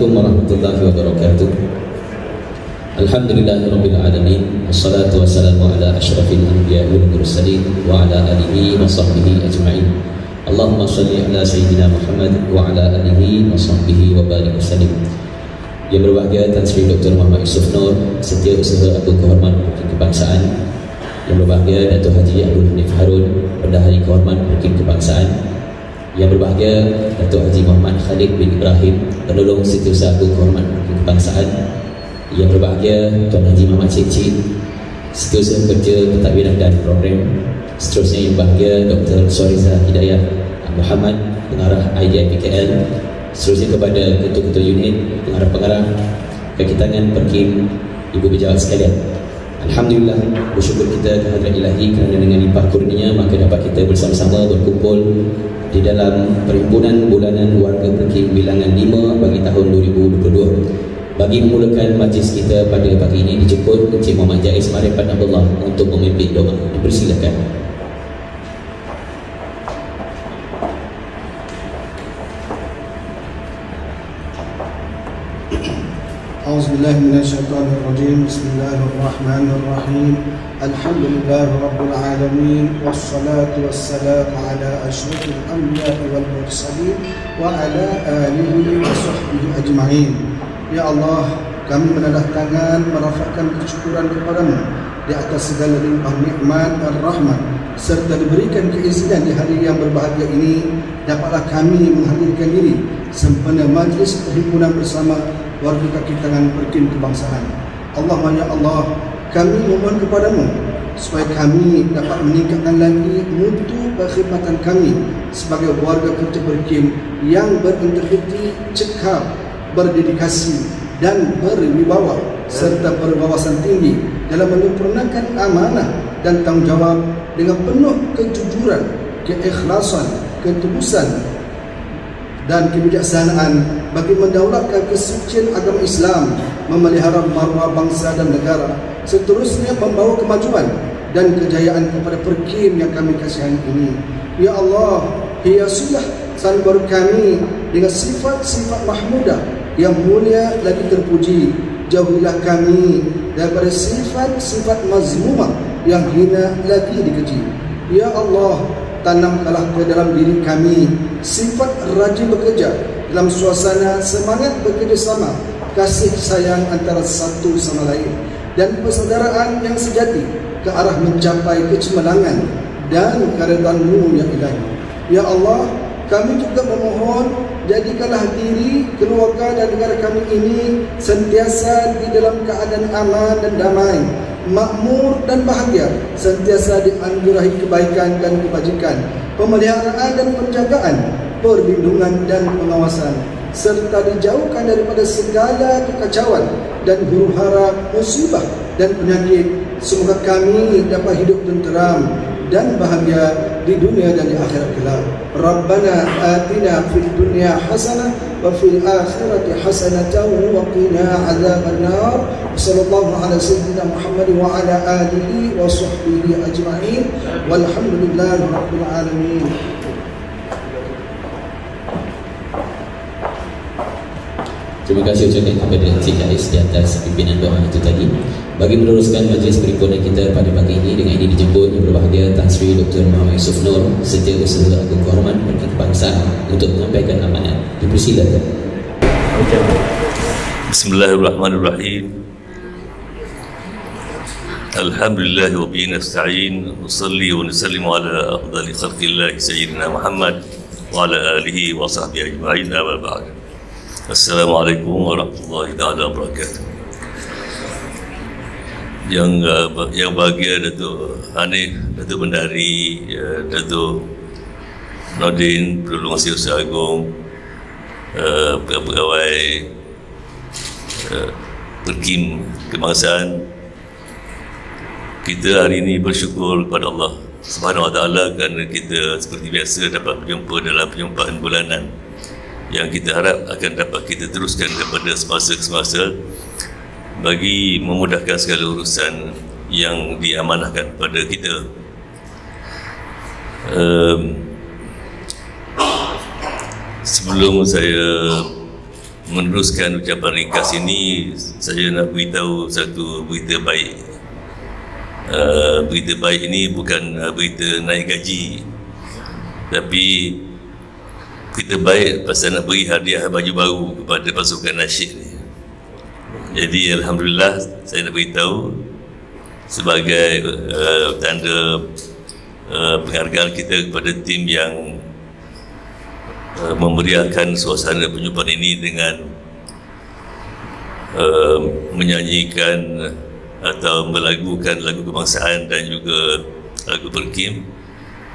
Assalamualaikum warahmatullahi wabarakatuh. Alhamdulillahirabbil alamin. Wassalatu wassalamu ala asyrafil anbiya'i wal mursalin wa ala alihi wa sahbihi ajma'in. Allahumma shalli ala sayyidina Muhammad wa ala alihi wa sahbihi wa barik wasallim. Yang berbahagia Tan Sri Dr. Muhammad Yusuf Nur, Setiausaha Agung Kehormatan Hakim Kebangsaan. Yang berbahagia Datuk Haji Abdul Hanif Harun, Bendahari Kehormatan Hakim Kebangsaan. Yang berbahagia Datuk Haji Muhammad Khalid bin Ibrahim, Penolong Setiausaha Agung Kehormatan Hakim Kebangsaan. Yang berbahagia Tuan Haji Muhammad Cik, Setiausaha Kerja Pentadbiran dan Program. Seterusnya yang berbahagia Dr. Suariza Hidayah Muhammad, Pengarah IDIPKL. Seterusnya kepada ketua-ketua unit, pengarah-pengarah, kaki tangan, perkim, ibu pejabat sekalian. Alhamdulillah, bersyukur kita kehadirat ilahi kerana dengan limpah kurnia maka dapat kita bersama-sama berkumpul di dalam perhimpunan bulanan warga perkim bilangan 5 bagi tahun 2022. Bagi memulakan majlis kita pada pagi ini dijemput Encik Muhammad Jaiz Marifat Abdullah untuk memimpin doa. Dipersilakan. A'udzubillahi minasyaitonir rajim. Bismillahirrahmanirrahim. Alhamdulillahi rabbil alamin wassalatu wassalamu ala asyrafil anbiya'i wal mursalin wa ala alihi wa sahbihi ajma'in. Ya Allah, kami menadah tangan merafakkan kesyukuran kepadamu di atas segala limpah nikmat dan rahmat serta diberikan keizinan di hari yang berbahagia ini dapatlah kami menghadirkan diri sempena majlis perhimpunan bersama warga kaki tangan perkim kebangsaan. Allahumma ya Allah, kami memohon kepadamu supaya kami dapat meningkatkan lagi mutu perkhidmatan kami sebagai warga kerja perkim yang berintegriti, cekap, berdedikasi dan berwibawa serta berwawasan tinggi dalam menyempurnakan amanah dan tanggungjawab dengan penuh kejujuran, keikhlasan, ketulusan dan kebijaksanaan bagi mendaulatkan kesucian agama Islam, memelihara maruah bangsa dan negara, seterusnya membawa kemajuan dan kejayaan kepada perkim yang kami kasihani ini. Ya Allah, hiasilah sanubari kami dengan sifat-sifat mahmudah yang mulia lagi terpuji. Jauhilah kami daripada sifat-sifat mazmumah yang hina lagi dikeji. Ya Allah, tanamkanlah ke dalam diri kami sifat rajin bekerja dalam suasana semangat bekerjasama, kasih sayang antara satu sama lain dan persaudaraan yang sejati ke arah mencapai kecemerlangan dan keridhaan-Mu ya Ilahi. Ya Allah, kami juga memohon jadikanlah diri, keluarga dan negara kami ini sentiasa di dalam keadaan aman dan damai, makmur dan bahagia, sentiasa dianjurahi kebaikan dan kebajikan, pemeliharaan dan penjagaan, perlindungan dan pengawasan, serta dijauhkan daripada segala kekacauan dan huru-hara, musibah dan penyakit. Semoga kami dapat hidup tenteram dan bahagia di dunia dan di akhirat kelak. Rabbana atina fid dunya hasanah wa fil akhirati hasanatan wa qina adzabannar. Sallallahu ala sayyidina Muhammad wa ala alihi wa sahbihi ajma'in. Walhamdulillahi rabbil alamin. Terima kasih ucapkan kepada Encik Jaiz di atas pimpinan doa itu tadi. Bagi meneruskan majlis perhimpunan kita pada pagi ini, dengan ini dijemput yang berbahagia Tan Sri Dr. Muhammad Yusuf Nur, Setiausaha Agung Kehormatan Hakim Kebangsaan untuk menyampaikan amanat. Dipersilakan. Bismillahirrahmanirrahim. Alhamdulillah wa bihi nasta'in wa salli wa nusallimu ala afdali khalqillah sayyidina Muhammad wa ala alihi wa sahbihi ajma'in. Amma ba'd. Assalamualaikum warahmatullahi wabarakatuh. Yang bahagia Datuk Hanif, Datuk Bendahari, Datuk Nordin, Penolong Setiausaha Agung, pegawai perkim kebangsaan. Kita hari ini bersyukur kepada Allah Subhanahu Wa Taala kerana kita seperti biasa dapat berjumpa dalam perjumpaan bulanan yang kita harap akan dapat kita teruskan kepada semasa ke semasa bagi memudahkan segala urusan yang diamanahkan kepada kita. Sebelum saya meneruskan ucapan ringkas ini, saya nak beritahu satu berita baik. Berita baik ini bukan berita naik gaji, tapi berita baik pasal nak beri hadiah baju baru kepada pasukan nasyid ni. Jadi alhamdulillah, saya nak beritahu sebagai tanda penghargaan kita kepada tim yang memeriahkan suasana penyumpahan ini dengan menyanyikan atau melagukan lagu kebangsaan dan juga lagu berkim.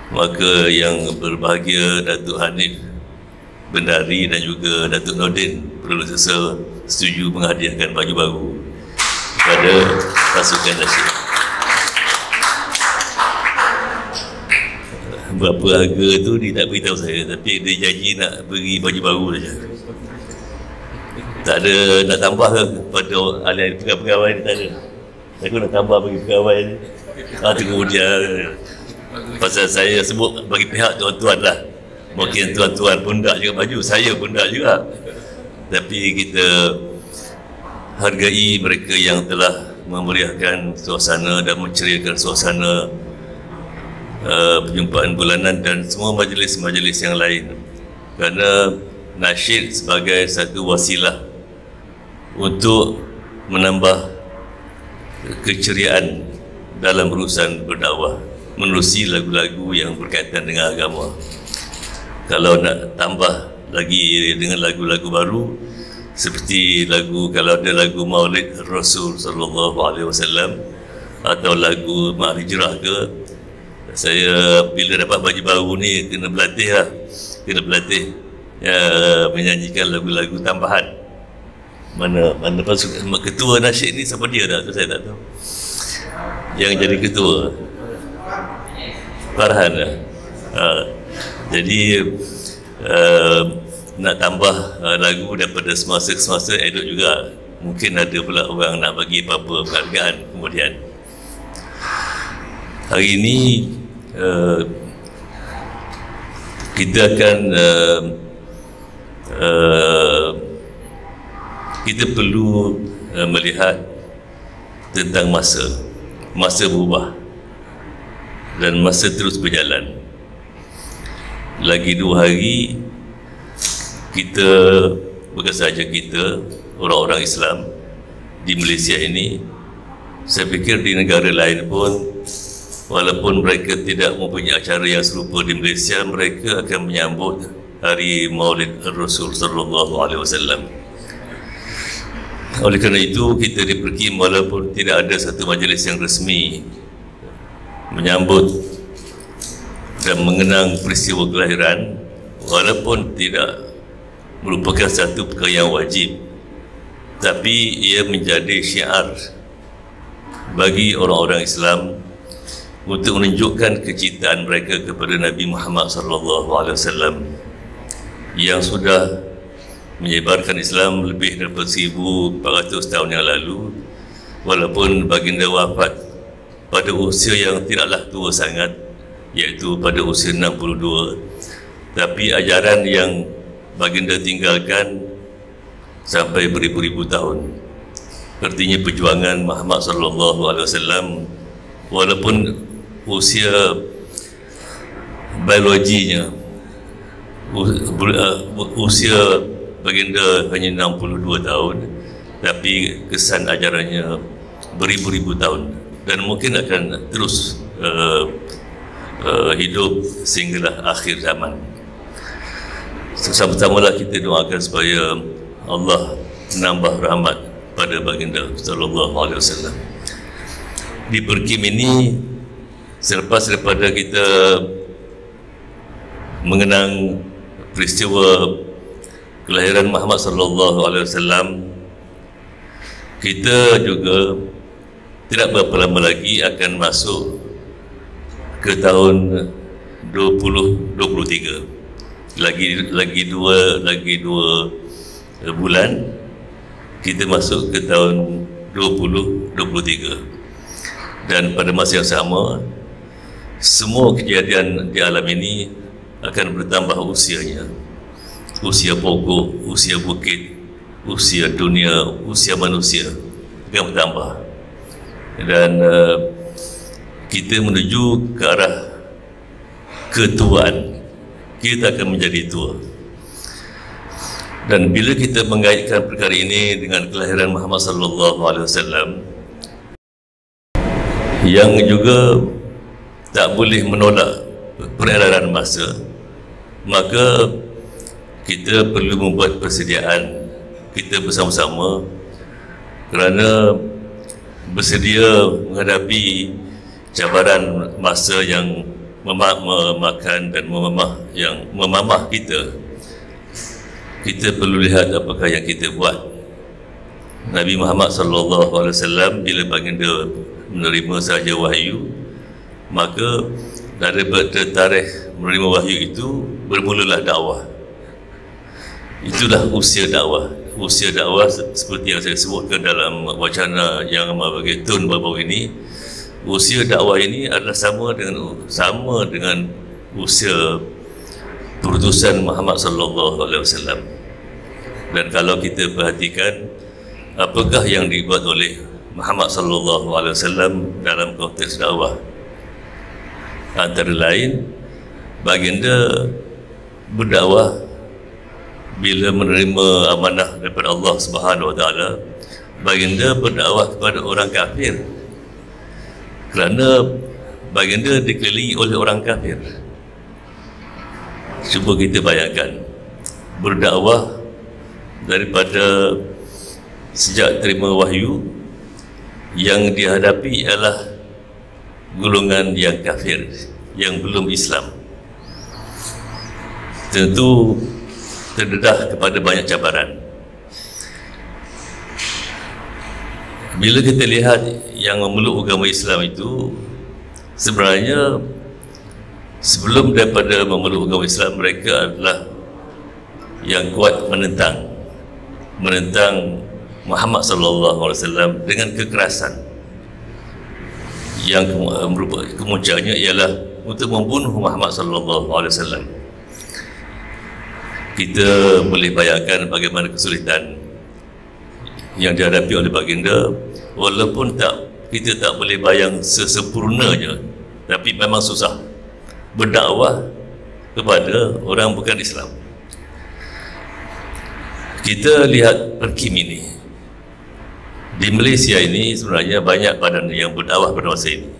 Maka yang berbahagia Datuk Hanif Bendari dan juga Datuk Nordin perlu setuju menghadiahkan baju baru kepada pasukan nasyid. Berapa harga tu dia tak beritahu saya, tapi dia janji nak beri baju baru saja. Tak ada nak tambah ke pada ahli pegawai ni, tak ada. Aku nak tambah bagi pegawai ni. Itu kemudian pasal saya sebut bagi pihak tuan-tuan lah. Mungkin tuan-tuan pun tak juga baju, saya pun tak juga. Tapi kita hargai mereka yang telah memeriahkan suasana dan menceriakan suasana perjumpaan bulanan dan semua majlis-majlis yang lain. Kerana nasyid sebagai satu wasilah untuk menambah keceriaan dalam urusan berdakwah, menerusi lagu-lagu yang berkaitan dengan agama. Kalau nak tambah lagi dengan lagu-lagu baru, seperti lagu, kalau ada lagu Maulid Rasul sallallahu alaihi wasallam atau lagu Mak Hijrah ke, saya bila dapat baju baru ni kena berlatih lah, kena berlatih menyanyikan lagu-lagu tambahan. Mana pasukan ketua nasyid ni siapa dia tak? Saya tak tahu. Yang jadi ketua Farhan lah. Jadi nak tambah lagu daripada semasa ke semasa, elok juga. Mungkin ada pula orang nak bagi apa-apa penghargaan kemudian. Hari ini kita akan kita perlu melihat tentang masa berubah dan masa terus berjalan. Lagi 2 hari kita, bukan sahaja kita orang-orang Islam di Malaysia ini, saya fikir di negara lain pun, walaupun mereka tidak mempunyai acara yang serupa di Malaysia, mereka akan menyambut hari Maulid Rasul sallallahu alaihi wasallam. Oleh kerana itu, kita di Perkim, walaupun tidak ada satu majlis yang resmi menyambut dan mengenang peristiwa kelahiran, walaupun tidak merupakan satu perkara yang wajib, tapi ia menjadi syiar bagi orang-orang Islam untuk menunjukkan kecintaan mereka kepada Nabi Muhammad SAW yang sudah menyebarkan Islam lebih daripada 1400 tahun yang lalu. Walaupun baginda wafat pada usia yang tidaklah tua sangat, iaitu pada usia 62, tapi ajaran yang baginda tinggalkan sampai beribu-ribu tahun. Artinya perjuangan Muhammad SAW, walaupun usia biologinya, usia baginda hanya 62 tahun, tapi kesan ajarannya beribu-ribu tahun dan mungkin akan terus hidup sehinggalah akhir zaman. Sama-samalah kita doakan supaya Allah menambah rahmat pada baginda sallallahu alaihi wasallam. Di Perkim ini, selepas daripada kita mengenang peristiwa kelahiran Muhammad sallallahu alaihi wasallam, kita juga tidak berapa lama lagi akan masuk ke tahun 2023. Lagi dua bulan kita masuk ke tahun 2023, dan pada masa yang sama semua kejadian di alam ini akan bertambah usianya, usia pokok, usia bukit, usia dunia, usia manusia akan bertambah, dan kita menuju ke arah ketuaan. Kita akan menjadi tua. Dan bila kita mengaitkan perkara ini dengan kelahiran Muhammad sallallahu alaihi wasallam, yang juga tak boleh menolak peredaran masa, maka kita perlu membuat persediaan kita bersama-sama, kerana bersedia menghadapi cabaran masa yang memakan dan memamah kita. Kita perlu lihat apakah yang kita buat. Nabi Muhammad sallallahu alaihi wasallam bila baginda menerima sahaja wahyu, maka daripada tarikh menerima wahyu itu bermulalah dakwah. Itulah usia dakwah. Usia dakwah seperti yang saya sebutkan dalam wacana yang amat bagi tun baru ini, usia dakwah ini adalah sama dengan usia perutusan Muhammad sallallahu alaihi wasallam. Dan kalau kita perhatikan apakah yang dibuat oleh Muhammad sallallahu alaihi wasallam dalam konteks dakwah, antara lain baginda berdakwah bila menerima amanah daripada Allah Subhanahu wa taala. Baginda berdakwah kepada orang kafir, kerana baginda dikelilingi oleh orang kafir. Cuba kita bayangkan, berdakwah daripada sejak terima wahyu, yang dihadapi ialah golongan yang kafir, yang belum Islam. Tentu terdedah kepada banyak cabaran. Bila kita lihat yang memeluk agama Islam itu, sebenarnya sebelum daripada memeluk agama Islam, mereka adalah yang kuat menentang Muhammad sallallahu alaihi wasallam dengan kekerasan. Yang merupakan kemunculannya ialah untuk membunuh Muhammad sallallahu alaihi wasallam. Kita boleh bayangkan bagaimana kesulitan yang dihadapi oleh baginda, walaupun kita tak boleh bayang sesempurnanya, tapi memang susah berdakwah kepada orang bukan Islam. Kita lihat Perkim ini. Di Malaysia ini sebenarnya banyak badan yang berdakwah pada masa ini,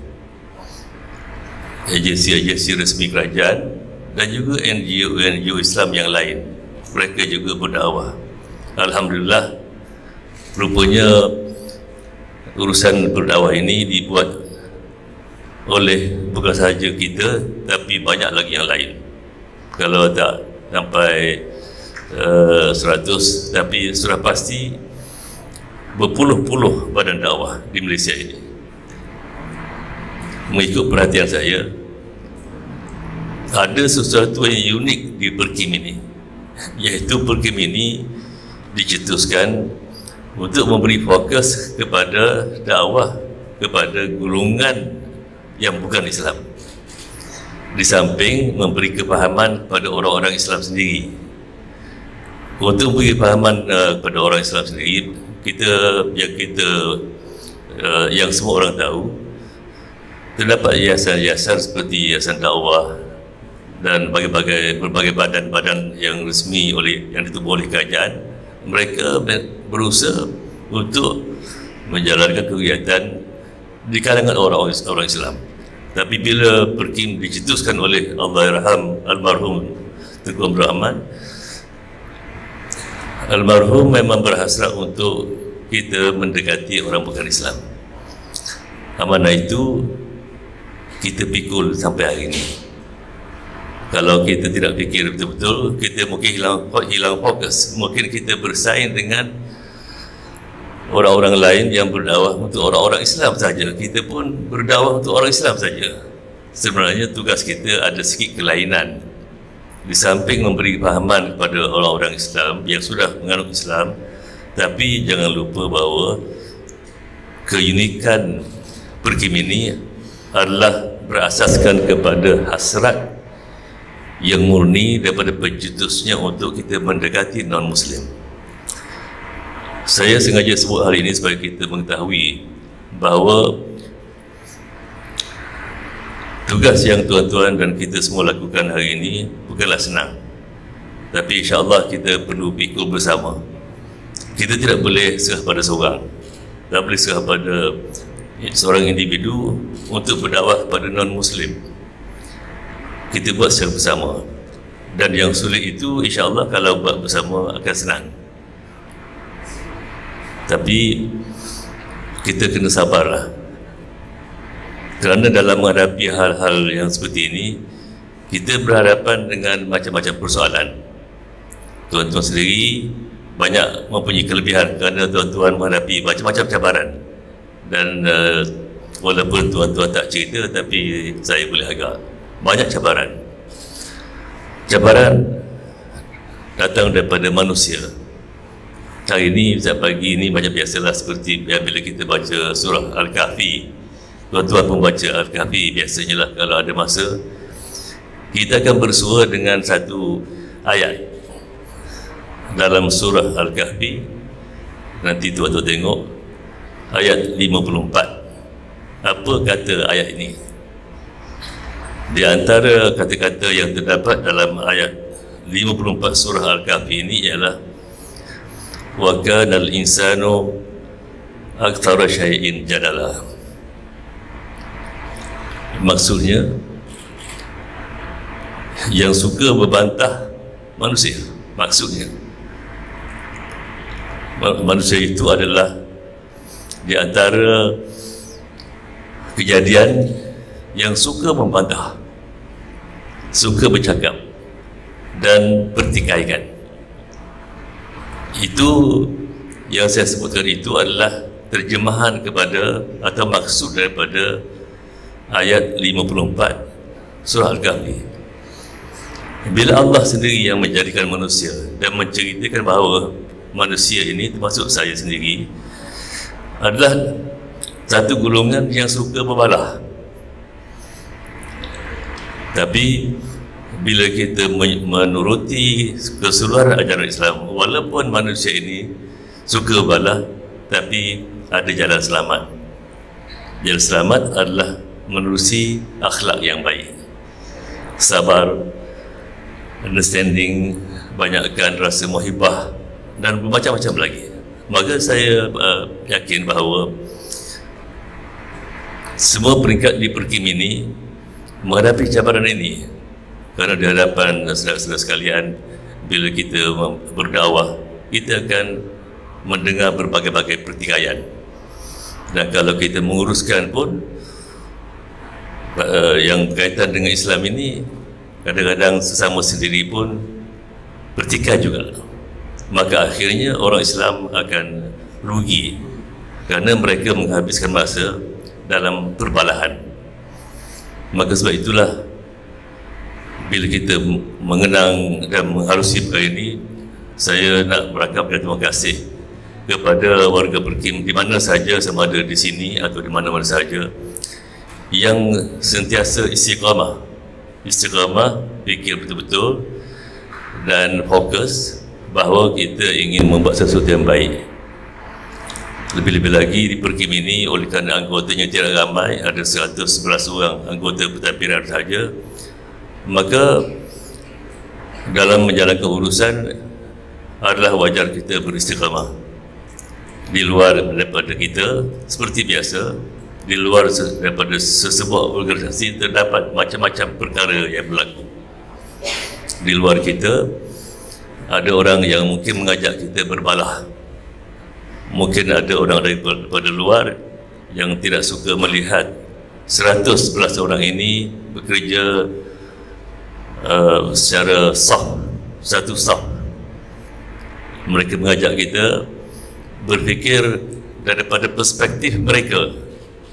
agensi-agensi resmi kerajaan dan juga NGO Islam yang lain. Mereka juga berdakwah. Alhamdulillah, rupanya urusan berdakwah ini dibuat oleh bukan sahaja kita, tapi banyak lagi yang lain. Kalau tak sampai 100, tapi sudah pasti berpuluh-puluh badan dakwah di Malaysia ini. Mengikut perhatian saya, ada sesuatu yang unik di Perkim ini, iaitu Perkim ini dicetuskan untuk memberi fokus kepada dakwah kepada golongan yang bukan Islam, di samping memberi kefahaman kepada orang-orang Islam sendiri. Untuk memberi kefahaman kepada orang Islam sendiri, yang semua orang tahu, terdapat yayasan-yayasan seperti Yayasan Dakwah dan berbagai badan-badan yang resmi yang ditubuh oleh kerajaan. Mereka berusaha untuk menjalankan kegiatan di kalangan orang Islam. Tapi bila Perkim dicetuskan oleh Allahyarham almarhum Tengku Abdul Rahman, almarhum memang berhasrat untuk kita mendekati orang bukan Islam. Amanah itu kita pikul sampai hari ini. Kalau kita tidak fikir betul-betul, kita mungkin hilang fokus. Mungkin kita bersaing dengan orang-orang lain yang berdakwah untuk orang-orang Islam saja. Kita pun berdakwah untuk orang Islam saja. Sebenarnya tugas kita ada sikit kelainan. Di samping memberi pahaman kepada orang-orang Islam yang sudah menganut Islam, tapi jangan lupa bahawa keunikan Perkim ini adalah berasaskan kepada hasrat yang murni daripada pencetusnya untuk kita mendekati non-Muslim. Saya sengaja sebut hal ini supaya kita mengetahui bahawa tugas yang tuan-tuan dan kita semua lakukan hari ini bukanlah senang. Tapi insya-Allah kita perlu pikul bersama. Kita tidak boleh serah pada seorang. Tak boleh serah pada seorang individu untuk berdakwah kepada non-Muslim. Kita buat secara bersama. Dan yang sulit itu insya-Allah kalau buat bersama akan senang. Tapi kita kena sabarlah. Kerana dalam menghadapi hal-hal yang seperti ini, kita berhadapan dengan macam-macam persoalan. Tuan-tuan sendiri banyak mempunyai kelebihan kerana tuan-tuan menghadapi macam-macam cabaran. Dan walaupun tuan-tuan tak cerita, tapi saya boleh agak banyak cabaran. Cabaran datang daripada manusia. Hari ini, setiap pagi ini macam biasalah seperti bila kita baca surah Al-Kahfi. Tuan-tuan pembaca Al-Kahfi biasanya lah kalau ada masa. Kita akan bersua dengan satu ayat dalam surah Al-Kahfi. Nanti tuan-tuan tengok ayat 54. Apa kata ayat ini? Di antara kata-kata yang terdapat dalam ayat 54 surah Al-Kahfi ini ialah wa kana al-insanu aktsara syai'in jadala. Maksudnya yang suka berbantah manusia. Maksudnya manusia itu adalah di antara kejadian yang suka membantah, suka bercakap dan bertikaikan. Itu yang saya sebutkan itu adalah terjemahan kepada atau maksud daripada ayat 54 surah Al-Kahfi. Bila Allah sendiri yang menjadikan manusia dan menceritakan bahawa manusia ini, termasuk saya sendiri, adalah satu golongan yang suka berbalah. Tapi bila kita menuruti keseluruhan ajaran Islam, walaupun manusia ini suka berbalah, tapi ada jalan selamat. Jalan selamat adalah menerusi akhlak yang baik, sabar, understanding, banyakkan rasa muhibah dan bermacam-macam lagi. Maka saya yakin bahawa semua peringkat di Perkim ini menghadapi cabaran ini. Kerana di hadapan saudara-saudara sekalian, bila kita berdakwah, kita akan mendengar berbagai-bagai pertikaian. Dan kalau kita menguruskan pun yang berkaitan dengan Islam ini, kadang-kadang sesama sendiri pun bertikai juga. Maka akhirnya orang Islam akan rugi kerana mereka menghabiskan masa dalam perbalahan. Maka sebab itulah bila kita mengenang dan mengharusi perkara ini, saya nak berakap dan terima kasih kepada warga Perkim di mana sahaja, sama ada di sini atau di mana-mana sahaja, yang sentiasa istiqamah, fikir betul-betul dan fokus bahawa kita ingin membuat sesuatu yang baik. Lebih-lebih lagi di Perkim ini, oleh kerana anggotanya tidak ramai, ada 111 orang anggota pentadbiran sahaja, maka dalam menjalankan urusan adalah wajar kita beristiqamah. Di luar daripada kita, seperti biasa, di luar daripada sesebuah organisasi terdapat macam-macam perkara yang berlaku. Di luar kita ada orang yang mungkin mengajak kita berbalah. Mungkin ada orang daripada luar yang tidak suka melihat 111 orang ini bekerja secara sah, satu sah. Mereka mengajak kita berfikir daripada perspektif mereka,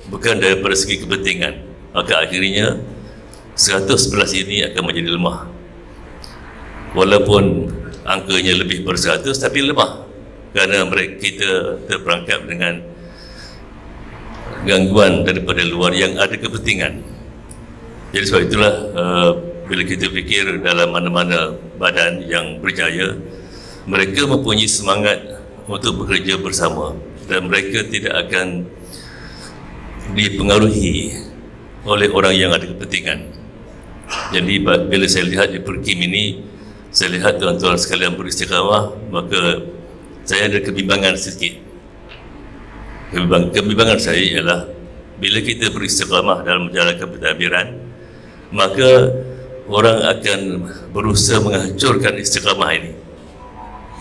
bukan daripada segi kepentingan. Maka akhirnya 111 ini akan menjadi lemah. Walaupun angkanya lebih ber 100, tapi lemah kerana mereka kita terperangkap dengan gangguan daripada luar yang ada kepentingan. Jadi sebab itulah bila kita fikir dalam mana-mana badan yang berjaya, mereka mempunyai semangat untuk bekerja bersama dan mereka tidak akan dipengaruhi oleh orang yang ada kepentingan. Jadi bila saya lihat di Perkim ini, saya lihat tuan-tuan sekalian beristiqamah, maka saya ada kebimbangan sedikit. Kebimbangan saya ialah bila kita beristiqamah dalam menjalankan pentadbiran, maka orang akan berusaha menghancurkan istiqamah ini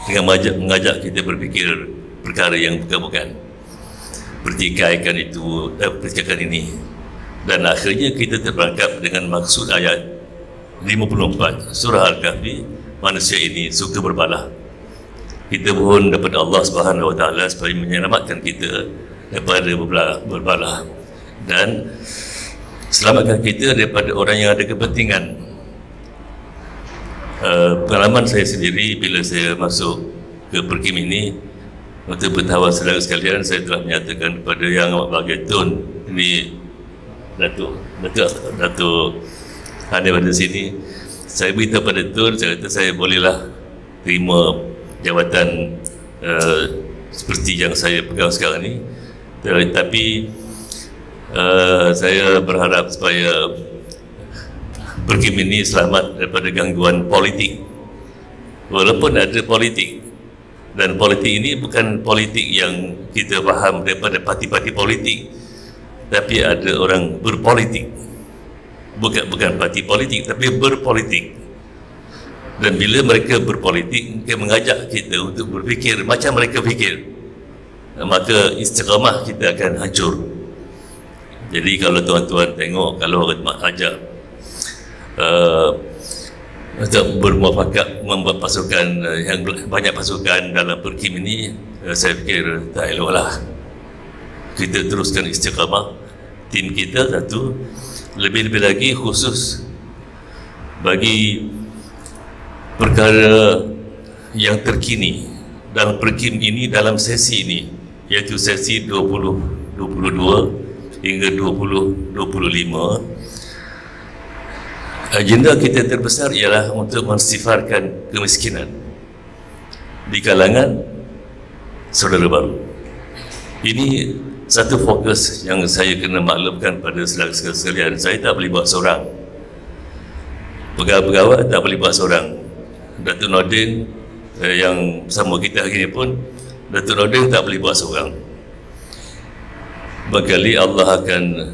dengan mengajak kita berfikir perkara yang bukan-bukan, pertikaikan itu, pertikaikan ini, dan akhirnya kita terperangkap dengan maksud ayat 54 surah Al-Kahfi, manusia ini suka berbalah. Kita mohon daripada Allah Subhanahu Wa Taala supaya menyelamatkan kita daripada berbalah dan selamatkan kita daripada orang yang ada kepentingan. Pengalaman saya sendiri bila saya masuk ke Perkim ini, untuk pengetahuan saudara sekalian, saya telah menyatakan kepada yang amat bahagia Tun ini, Datuk Hanif ada sini, saya beritahu pada Tun, saya kata saya bolehlah terima jawatan seperti yang saya pegang sekarang ni, tapi saya berharap supaya Perkim ini selamat daripada gangguan politik. Walaupun ada politik, dan politik ini bukan politik yang kita faham daripada parti-parti politik, tapi ada orang berpolitik, bukan parti politik tapi berpolitik. Dan bila mereka berpolitik, mereka mengajak kita untuk berfikir macam mereka fikir, maka istiqamah kita akan hancur. Jadi kalau tuan-tuan tengok, kalau orang ajak untuk bermuafakat membuat pasukan yang banyak pasukan dalam Perkim ini, saya fikir tak eloklah. Kita teruskan istiqamah tim kita satu, lebih-lebih lagi khusus bagi perkara yang terkini dalam Perkim ini, dalam sesi ini, iaitu sesi 2022 hingga 2025. Agenda kita terbesar ialah untuk mensifarkan kemiskinan di kalangan saudara baru. Ini satu fokus yang saya kena maklumkan pada saudara-saudara sekalian. Saya tak boleh buat seorang, pegawai-pegawai tak boleh buat seorang. Datuk Nordin yang bersama kita hari ini pun, Datuk Nordin tak boleh buat seorang. Barangkali Allah akan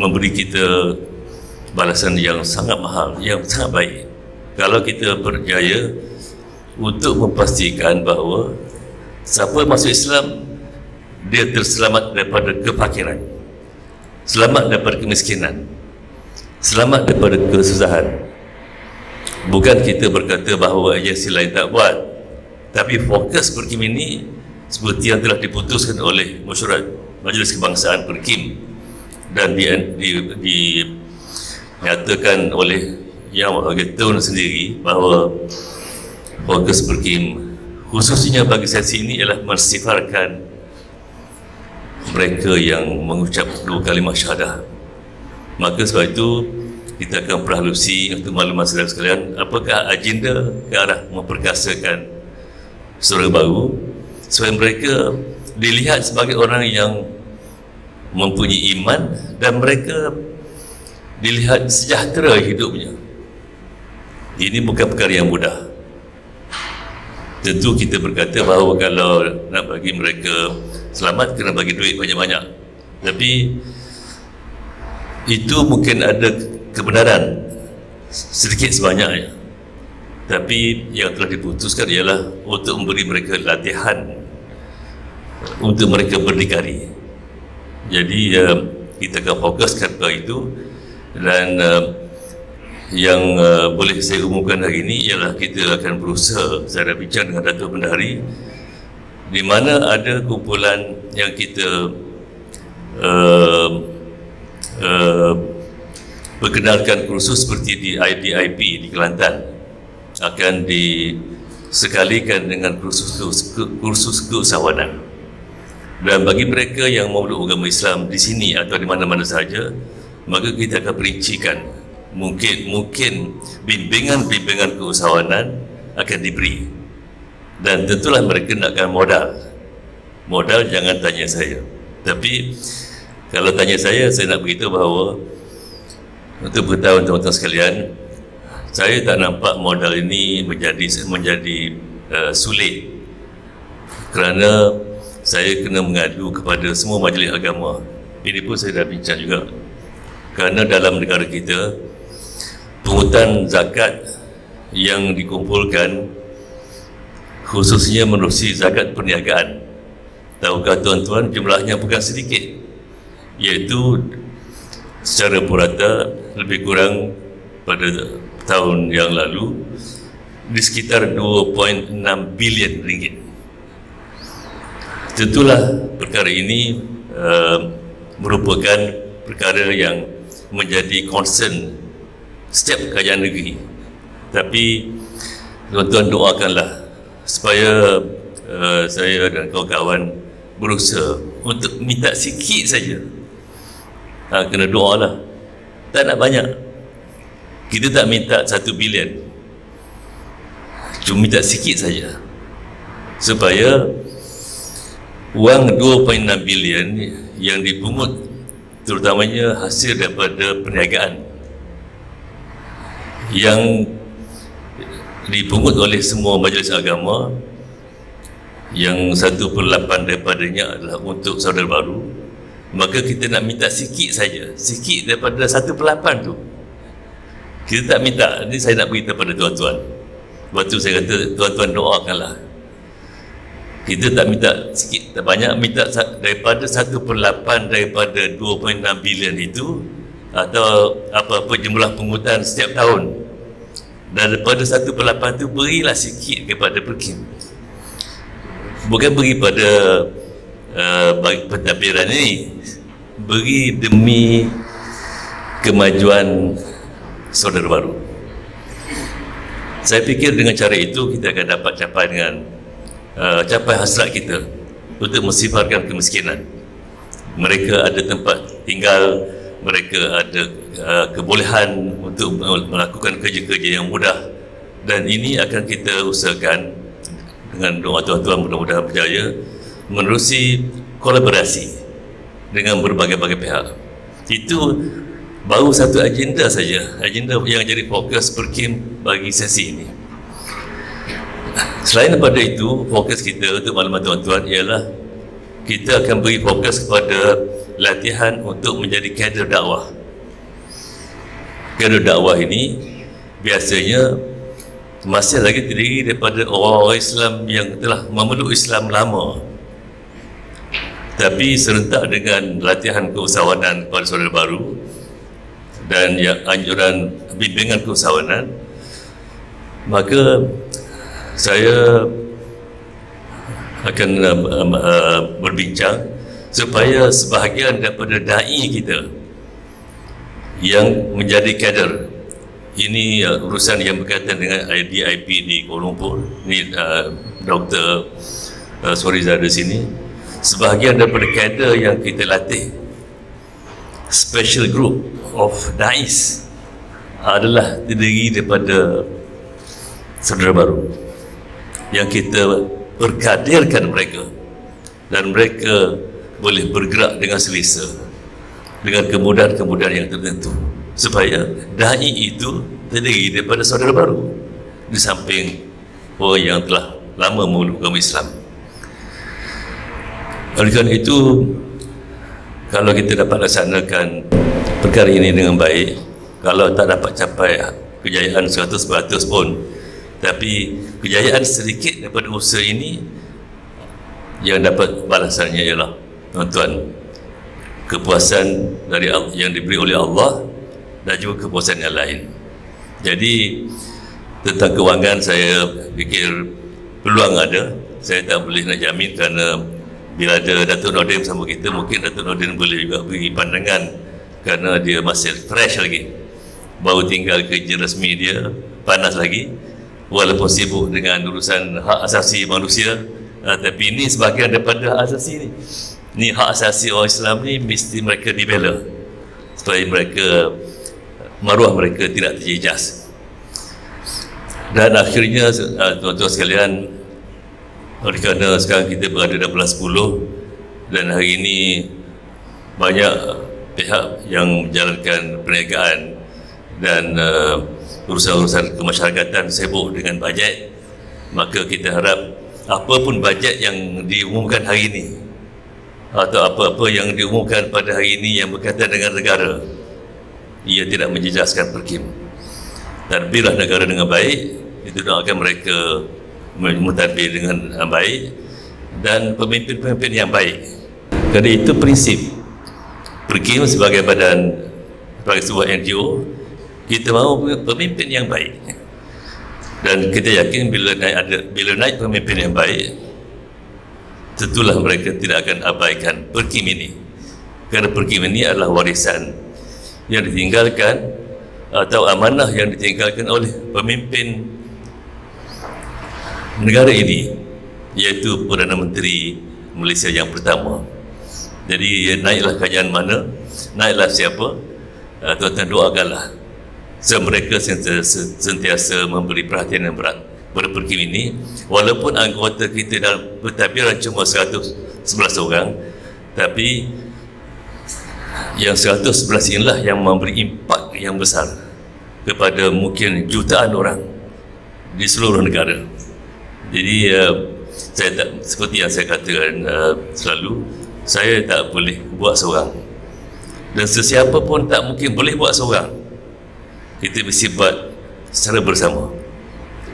memberi kita balasan yang sangat mahal, yang sangat baik, kalau kita berjaya untuk memastikan bahawa siapa masuk Islam, dia terselamat daripada kefakiran, selamat daripada kemiskinan, selamat daripada kesusahan. Bukan kita berkata bahawa agensi lain tak buat, tapi fokus Perkim ini seperti yang telah diputuskan oleh Mesyuarat Majlis Kebangsaan Perkim dan dinyatakan oleh Yang Berbahagia Tun sendiri, bahawa fokus Perkim khususnya bagi sesi ini ialah mensifarkan mereka yang mengucap 2 kalimah syahadah. Maka sebab itu kita akan perhalusi untuk maklumat saudara sekalian, apakah agenda ke arah memperkasakan saudara baru supaya mereka dilihat sebagai orang yang mempunyai iman dan mereka dilihat sejahtera hidupnya. Ini bukan perkara yang mudah. Tentu kita berkata bahawa kalau nak bagi mereka selamat, kena bagi duit banyak-banyak, tapi itu mungkin ada kebenaran sedikit sebanyaknya, tapi yang telah diputuskan ialah untuk memberi mereka latihan untuk mereka berdikari. Jadi kita akan fokuskan pada itu. Dan yang boleh saya umumkan hari ini ialah kita akan berusaha, saya dah bincang dengan Datuk Bendahari, di mana ada kumpulan yang kita perkenalkan kursus seperti di IDIP di Kelantan, akan disekalikan dengan kursus keusahawanan. Dan bagi mereka yang memeluk agama Islam di sini atau di mana-mana saja, maka kita akan perincikan mungkin bimbingan keusahawanan akan diberi Dan tentulah mereka nakkan modal jangan tanya saya. Tapi kalau tanya saya nak beritahu bahawa untuk beritahu teman-teman sekalian, saya tak nampak modal ini menjadi sulit, kerana saya kena mengadu kepada semua majlis agama. Ini pun saya dah bincang juga, kerana dalam negara kita pungutan zakat yang dikumpulkan khususnya menerusi zakat perniagaan, tahukah tuan-tuan, jumlahnya bukan sedikit, iaitu secara purata lebih kurang pada tahun yang lalu di sekitar 2.6 bilion ringgit. Tentulah perkara ini merupakan perkara yang menjadi concern setiap kerajaan negeri. Tapi tuan-tuan doakanlah supaya saya dan kawan-kawan berusaha untuk minta sikit saja. Kena doa lah, tak nak banyak. Kita tak minta 1 bilion, cuma minta sikit saja, supaya wang 2.6 bilion yang dipungut, terutamanya hasil daripada perniagaan yang dipungut oleh semua majlis agama, yang 1/8 daripadanya adalah untuk saudara baru, maka kita nak minta sikit saja, sikit daripada 1/8 tu. Kita tak minta, ini saya nak beritahu pada tuan-tuan. Sebab tu saya kata tuan-tuan doakanlah. Kita tak minta sikit, tak banyak, minta daripada 1/8 daripada 2.6 bilion itu, atau apa-apa jumlah pungutan setiap tahun. Dan daripada 1/8 tu berilah sikit kepada PERKIM. Bukan beri pada pentadbiran ini, beri demi kemajuan saudara baru. Saya fikir dengan cara itu kita akan dapat capai hasrat kita untuk mensifarkan kemiskinan. Mereka ada tempat tinggal, mereka ada kebolehan untuk melakukan kerja-kerja yang mudah, dan ini akan kita usahakan dengan doa tuan-tuan mudah-mudahan berjaya menerusi kolaborasi dengan berbagai-bagai pihak. Itu baru satu agenda saja, agenda yang jadi fokus PERKIM bagi sesi ini. Selain daripada itu, fokus kita untuk maklumat tuan-tuan ialah kita akan beri fokus kepada latihan untuk menjadi kader dakwah. Kader dakwah ini biasanya masih lagi terdiri daripada orang-orang Islam yang telah memeluk Islam lama, tapi serentak dengan latihan keusahawanan kepada saudara baru dan yang anjuran bimbingan keusahawanan, maka saya akan berbincang supaya sebahagian daripada da'i kita yang menjadi kader, ini urusan yang berkaitan dengan IDIP di Kuala Lumpur, ini Dr. Soriza di sini, sebahagian daripada kader yang kita latih, special group of da'is, adalah terdiri daripada saudara baru yang kita berkaderkan mereka, dan mereka boleh bergerak dengan selesa dengan kemudahan-kemudahan yang tertentu, supaya da'i itu terdiri daripada saudara baru di samping orang yang telah lama memeluk agama Islam. Oleh kerana itu, kalau kita dapat laksanakan perkara ini dengan baik, kalau tak dapat capai kejayaan 100% pun, tapi kejayaan sedikit daripada usaha ini, yang dapat balasannya ialah tuan-tuan, kepuasan dari yang diberi oleh Allah dan juga kepuasan yang lain. Jadi tentang kewangan, saya fikir peluang ada. Saya tak boleh nak jamin, kerana bila ada Datuk Nordin bersama kita, mungkin Datuk Nordin boleh juga beri pandangan, kerana dia masih fresh lagi, baru tinggal kerja rasmi dia, panas lagi, walaupun sibuk dengan urusan hak asasi manusia, tapi ini sebahagian daripada hak asasi ni. Ni hak asasi orang Islam ni mesti mereka dibela, supaya mereka, maruah mereka tidak terjejas. Dan akhirnya tuan-tuan sekalian, Oleh kerana sekarang kita berada dalam bulan 10 dan hari ini banyak pihak yang menjalankan perniagaan dan urusan-urusan kemasyarakatan sibuk dengan bajet, maka kita harap apa pun bajet yang diumumkan hari ini atau apa-apa yang diumumkan pada hari ini yang berkaitan dengan negara, ia tidak menjejaskan Perkim. Tadbirlah negara dengan baik, itu doakan mereka mentadbir dengan baik dan pemimpin-pemimpin yang baik. Kerana itu prinsip Perkim sebagai badan, sebagai sebuah NGO, kita mahu pemimpin yang baik. Dan kita yakin bila naik pemimpin yang baik, tentulah mereka tidak akan abaikan Perkim ini. Kerana Perkim ini adalah warisan yang ditinggalkan atau amanah yang ditinggalkan oleh pemimpin negara ini, iaitu Perdana Menteri Malaysia yang pertama. Jadi naiklah kerajaan mana, naiklah siapa, tuan-tuan doakanlah so, mereka sentiasa memberi perhatian yang berat pada Perkim ini. Walaupun anggota kita dalam pentadbiran cuma 111 orang, tapi yang 111 inilah yang memberi impak yang besar kepada mungkin jutaan orang di seluruh negara. Jadi saya tak, seperti yang saya katakan selalu, saya tak boleh buat seorang dan sesiapa pun tak mungkin boleh buat seorang. Kita mesti buat secara bersama.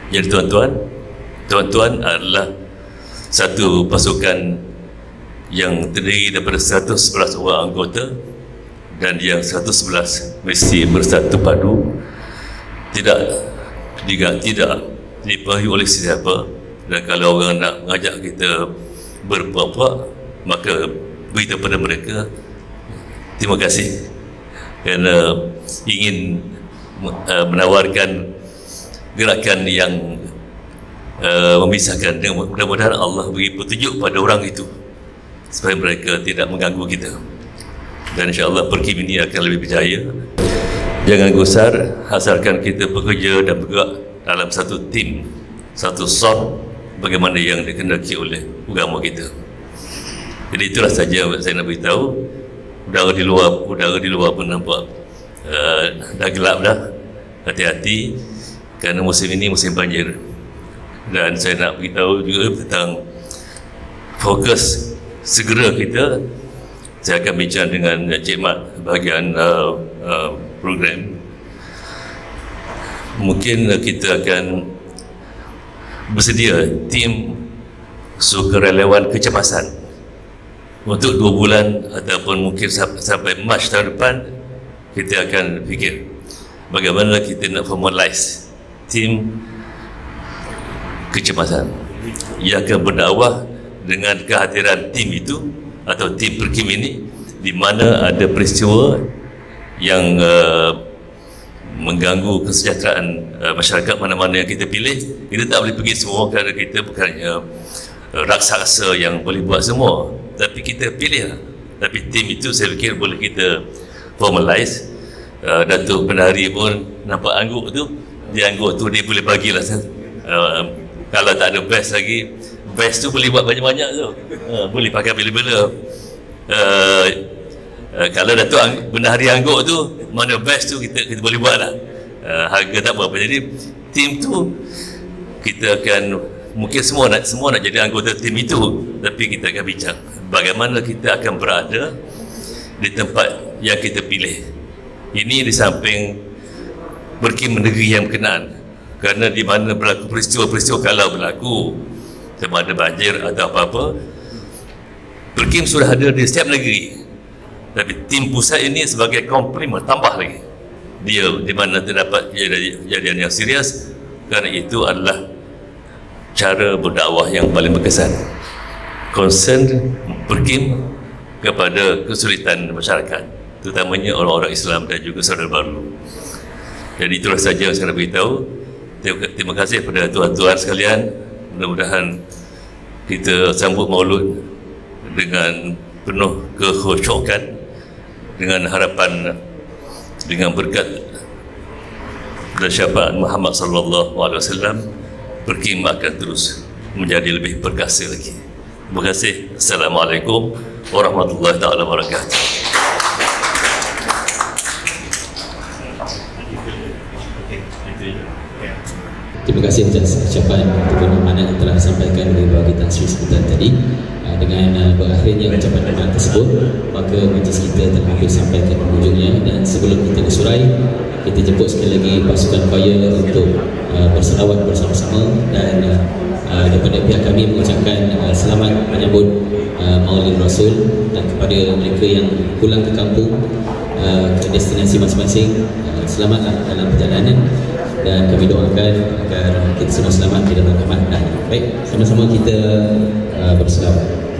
Jadi tuan-tuan adalah satu pasukan yang terdiri daripada 111 orang anggota, dan yang 111 mesti bersatu padu, tidak dipengaruhi oleh sesiapa. Dan kalau orang nak mengajak kita berpuak-puak, maka beritahu pada mereka terima kasih kerana ingin menawarkan gerakan yang memisahkan. Mudah-mudahan Allah beri petunjuk pada orang itu supaya mereka tidak mengganggu kita, dan insya-Allah Perkim ini akan lebih berjaya. Jangan gusar, asalkan kita bekerja dan bergerak dalam satu tim, satu soft, bagaimana yang dikehendaki oleh agama kita. Jadi itulah saja yang saya nak beritahu. Udara di luar pun nampak dah gelap dah. Hati-hati kerana musim ini musim banjir. Dan saya nak beritahu juga tentang fokus segera kita. Saya akan bincang dengan Cik Mat bahagian program. Mungkin kita akan bersedia tim sukarelawan kecemasan untuk 2 bulan ataupun mungkin sampai Mac tahun depan. Kita akan fikir bagaimana kita nak formalize tim kecemasan yang akan berdakwah dengan kehadiran tim itu atau tim Perkim ini, di mana ada peristiwa yang mengganggu kesejahteraan masyarakat mana-mana yang kita pilih. Kita tak boleh pergi semua kerana kita bukannya raksasa yang boleh buat semua, tapi kita pilih. Tapi tim itu saya fikir boleh kita formalize. Datuk Penari pun nampak angguk tu, dia angguk tu dia boleh bagilah. Kalau tak ada best lagi, best tu boleh buat banyak-banyak tu, boleh pakai bila-bila. Kalau Datuk Penari angguk tu, mana best tu kita boleh buat lah. Harga tak apa-apa. Jadi tim tu kita akan, mungkin semua nak jadi anggota tim itu, tapi kita akan bincang bagaimana kita akan berada di tempat yang kita pilih. Ini di samping Perkim negeri yang berkenaan, kerana di mana berlaku peristiwa-peristiwa, kalau berlaku sama ada banjir atau apa-apa, Perkim sudah ada di setiap negeri. Tapi tim pusat ini sebagai komplement, tambah lagi dia di mana terdapat kejadian yang serius. Kerana itu adalah cara berdakwah yang paling berkesan. Concern Perkim kepada kesulitan masyarakat, terutamanya orang-orang Islam dan juga saudara baru. Jadi itulah saja yang saya nak beritahu. Terima kasih kepada tuan-tuan sekalian. Mudah-mudahan kita sambut Maulud dengan penuh kekhusyukan, dengan harapan, dengan berkat dan syafaat Muhammad sallallahu alaihi wasallam. Perkim akan terus menjadi lebih berkasih lagi. Terima kasih. Assalamualaikum warahmatullahi taala wabarakatuh. Terima kasih atas ucapan ataupun amanat yang telah disampaikan oleh Bagi Tan Sri sebentar tadi. Dengan berakhirnya ucapan amanat tersebut, maka majlis kita telah hampir sampai ke penghujungnya, dan sebelum kita bersurai, kita jemput sekali lagi pasukan choir untuk berselawat bersama-sama, dan daripada pihak kami mengucapkan selamat menyambut Maulid Rasul, dan kepada mereka yang pulang ke kampung ke destinasi masing-masing, selamatlah dalam perjalanan, dan kami doakan agar kita semua selamat di dalam aman. Baik, sama-sama kita berselawat.